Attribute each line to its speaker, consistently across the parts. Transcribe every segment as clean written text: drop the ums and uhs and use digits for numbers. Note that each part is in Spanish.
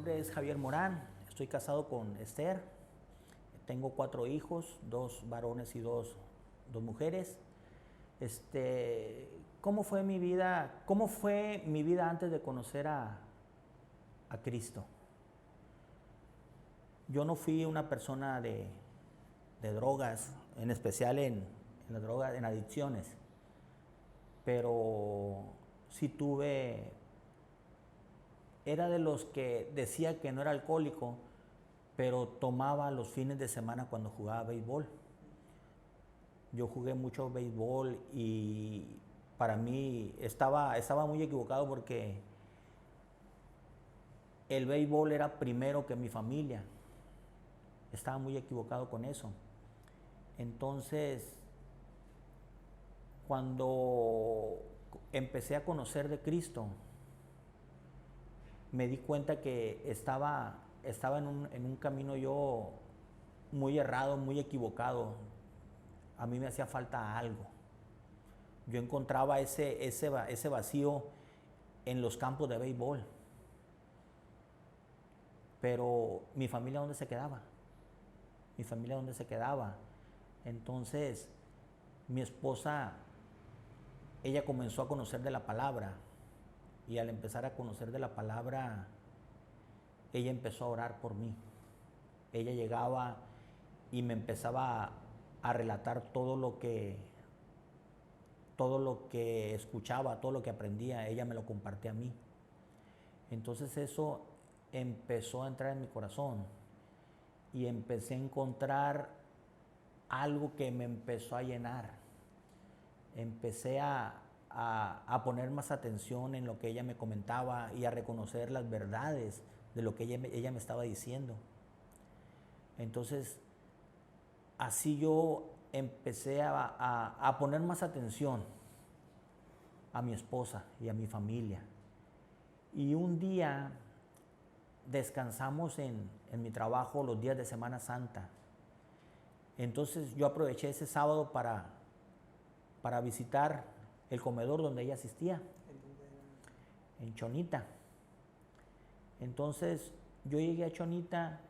Speaker 1: nombre es Javier Morán, estoy casado con Esther, tengo 4 hijos, 2 varones y 2 mujeres. ¿Cómo fue mi vida? ¿Cómo fue mi vida antes de conocer a Cristo? Yo no fui una persona de drogas, en especial en las drogas, en adicciones, pero sí era de los que decía que no era alcohólico, pero tomaba los fines de semana cuando jugaba béisbol. Yo jugué mucho béisbol y para mí estaba muy equivocado porque el béisbol era primero que mi familia. Estaba muy equivocado con eso. Entonces, cuando empecé a conocer de Cristo, me di cuenta que estaba en un camino yo muy errado, muy equivocado. A mí me hacía falta algo. Yo encontraba ese vacío en los campos de béisbol. Pero mi familia, ¿dónde se quedaba? Mi familia, ¿dónde se quedaba? Entonces, mi esposa, ella comenzó a conocer de la palabra. Y al empezar a conocer de la palabra, ella empezó a orar por mí. Ella llegaba y me empezaba a relatar todo lo que escuchaba, todo lo que aprendía, ella me lo compartía a mí. Entonces eso empezó a entrar en mi corazón y empecé a encontrar algo que me empezó a llenar. Empecé a poner más atención en lo que ella me comentaba y a reconocer las verdades de lo que ella me estaba diciendo. Entonces, así yo empecé a poner más atención a mi esposa y a mi familia. Y un día descansamos en mi trabajo los días de Semana Santa. Entonces yo aproveché ese sábado para visitar el comedor donde ella asistía, en Chonita. Entonces yo llegué a Chonita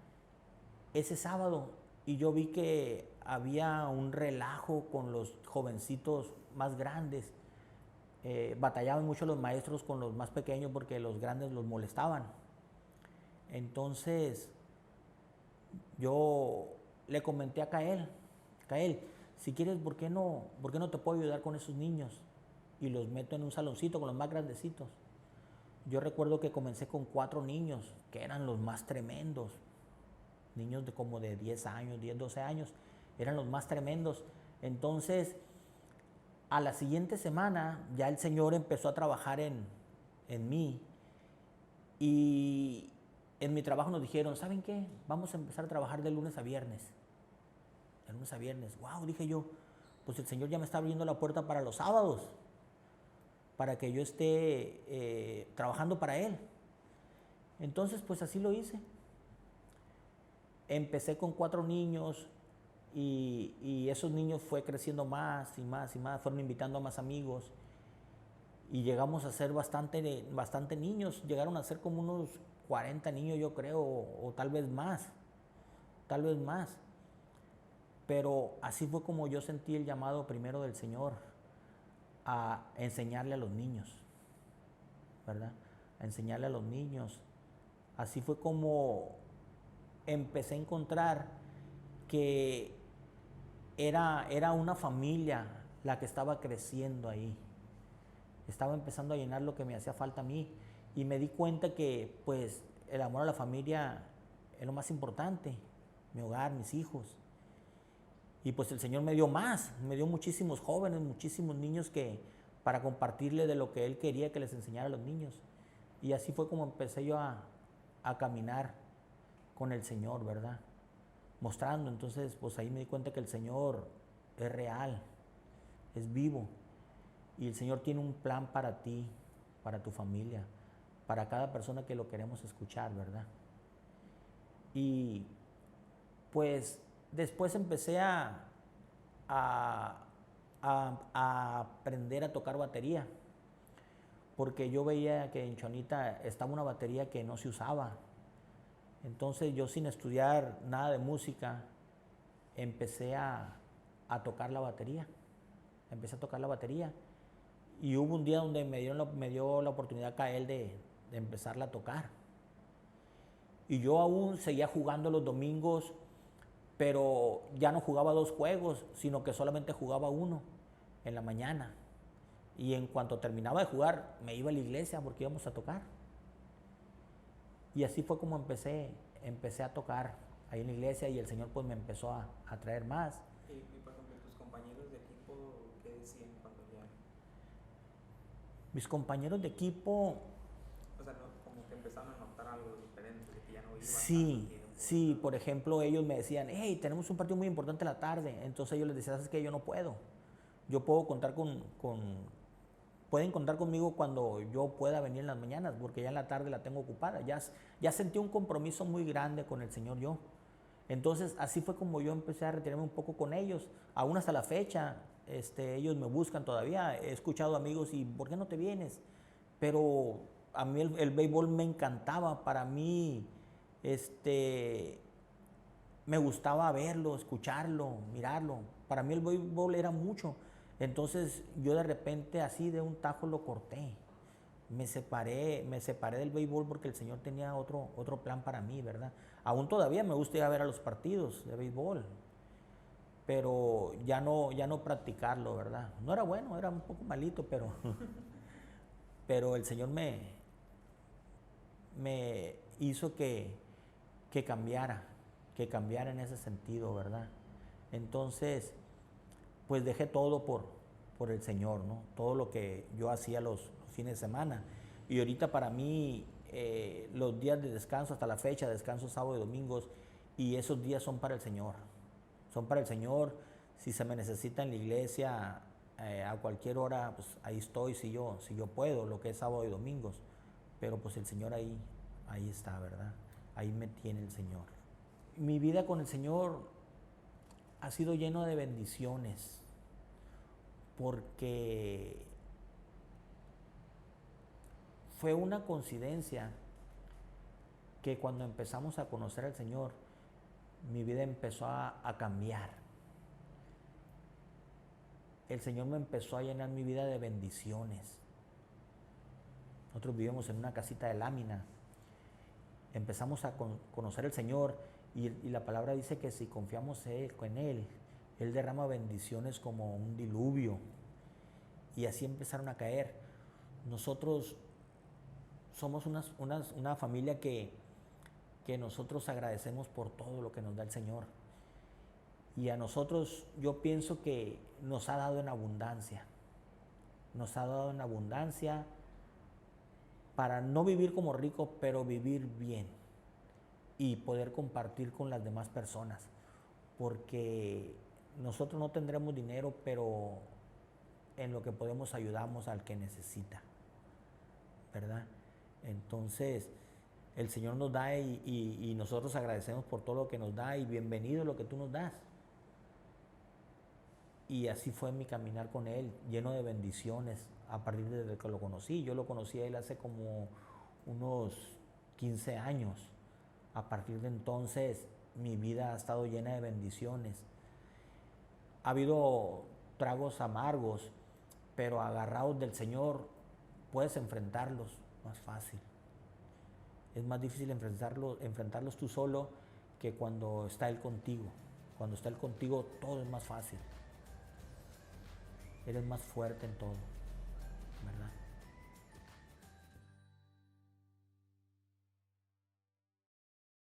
Speaker 1: ese sábado y yo vi que había un relajo con los jovencitos más grandes. Batallaban mucho los maestros con los más pequeños porque los grandes los molestaban. Entonces yo le comenté a Cael, si quieres, ¿por qué no te puedo ayudar con esos niños? Y los meto en un saloncito con los más grandecitos. Yo recuerdo que comencé con 4 niños, que eran los más tremendos. Niños como de 10 años, 10, 12 años, eran los más tremendos. Entonces, a la siguiente semana, ya el Señor empezó a trabajar en mí. Y en mi trabajo nos dijeron, ¿saben qué? Vamos a empezar a trabajar de lunes a viernes. De lunes a viernes. Wow, dije yo, pues el Señor ya me está abriendo la puerta para los sábados, para que yo esté trabajando para Él. Entonces, pues así lo hice. Empecé con 4 niños y esos niños fue creciendo más y más y más, fueron invitando a más amigos y llegamos a ser bastante niños, llegaron a ser como unos 40 niños yo creo, o tal vez más. Pero así fue como yo sentí el llamado primero del Señor a enseñarle a los niños, ¿verdad? A enseñarle a los niños. Así fue como empecé a encontrar que era una familia la que estaba creciendo ahí. Estaba empezando a llenar lo que me hacía falta a mí y me di cuenta que pues el amor a la familia es lo más importante, mi hogar, mis hijos. Y pues el Señor me dio más, me dio muchísimos jóvenes, muchísimos niños para compartirle de lo que Él quería que les enseñara a los niños. Y así fue como empecé yo a caminar con el Señor, ¿verdad? Mostrando, entonces pues ahí me di cuenta que el Señor es real, es vivo. Y el Señor tiene un plan para ti, para tu familia, para cada persona que lo queremos escuchar, ¿verdad? Y pues después empecé a aprender a tocar batería, porque yo veía que en Chonita estaba una batería que no se usaba. Entonces yo sin estudiar nada de música, empecé a tocar la batería. Empecé a tocar la batería. Y hubo un día donde me dio la oportunidad Cael de empezarla a tocar. Y yo aún seguía jugando los domingos, pero ya no jugaba 2 juegos, sino que solamente jugaba uno en la mañana. Y en cuanto terminaba de jugar, me iba a la iglesia porque íbamos a tocar. Y así fue como empecé a tocar ahí en la iglesia y el Señor pues me empezó a traer más.
Speaker 2: Y por ejemplo, tus compañeros de equipo, ¿qué decían cuando ya?
Speaker 1: Mis compañeros de equipo...
Speaker 2: O sea, ¿no? Como que empezaron a notar algo diferente, de que ya no iban
Speaker 1: Sí, sí, por ejemplo, ellos me decían, hey, tenemos un partido muy importante en la tarde. Entonces yo les decía, ¿sabes qué? Yo no puedo. Yo puedo contar pueden contar conmigo cuando yo pueda venir en las mañanas, porque ya en la tarde la tengo ocupada. Ya sentí un compromiso muy grande con el Señor yo. Entonces así fue como yo empecé a retirarme un poco con ellos. Aún hasta la fecha, ellos me buscan todavía. He escuchado amigos y ¿por qué no te vienes? Pero a mí el béisbol me encantaba. Para mí, me gustaba verlo, escucharlo, mirarlo. Para mí el béisbol era mucho. Entonces yo de repente así de un tajo lo corté. Me separé del béisbol porque el Señor tenía otro plan para mí, ¿verdad? Aún todavía me gusta ir a ver a los partidos de béisbol, pero ya no practicarlo, ¿verdad? No era bueno, era un poco malito, pero el Señor me hizo que cambiara en ese sentido, ¿verdad? Entonces, pues dejé todo por el Señor, ¿no? Todo lo que yo hacía los fines de semana. Y ahorita para mí, los días de descanso hasta la fecha, descanso sábado y domingos, y esos días son para el Señor. Son para el Señor. Si se me necesita en la iglesia, a cualquier hora, pues ahí estoy, si yo puedo, lo que es sábado y domingos. Pero pues el Señor ahí está, ¿verdad? Ahí me tiene el Señor. Mi vida con el Señor ha sido lleno de bendiciones, porque fue una coincidencia que cuando empezamos a conocer al Señor, mi vida empezó a cambiar. El Señor me empezó a llenar mi vida de bendiciones. Nosotros vivimos en una casita de lámina. Empezamos a conocer al Señor y la palabra dice que si confiamos en Él, Él derrama bendiciones como un diluvio. Y así empezaron a caer. Nosotros somos una familia que nosotros agradecemos por todo lo que nos da el Señor. Y a nosotros yo pienso que nos ha dado en abundancia. Nos ha dado en abundancia para no vivir como ricos, pero vivir bien y poder compartir con las demás personas. Porque nosotros no tendremos dinero, pero en lo que podemos ayudamos al que necesita, ¿verdad? Entonces, el Señor nos da y nosotros agradecemos por todo lo que nos da y bienvenido lo que tú nos das. Y así fue mi caminar con Él, lleno de bendiciones a partir de que lo conocí. Yo lo conocí a Él hace como unos 15 años. A partir de entonces mi vida ha estado llena de bendiciones. Ha habido tragos amargos, pero agarrados del Señor puedes enfrentarlos más fácil. Es más difícil enfrentarlos tú solo que cuando está Él contigo. Cuando está Él contigo todo es más fácil. Eres más fuerte en todo.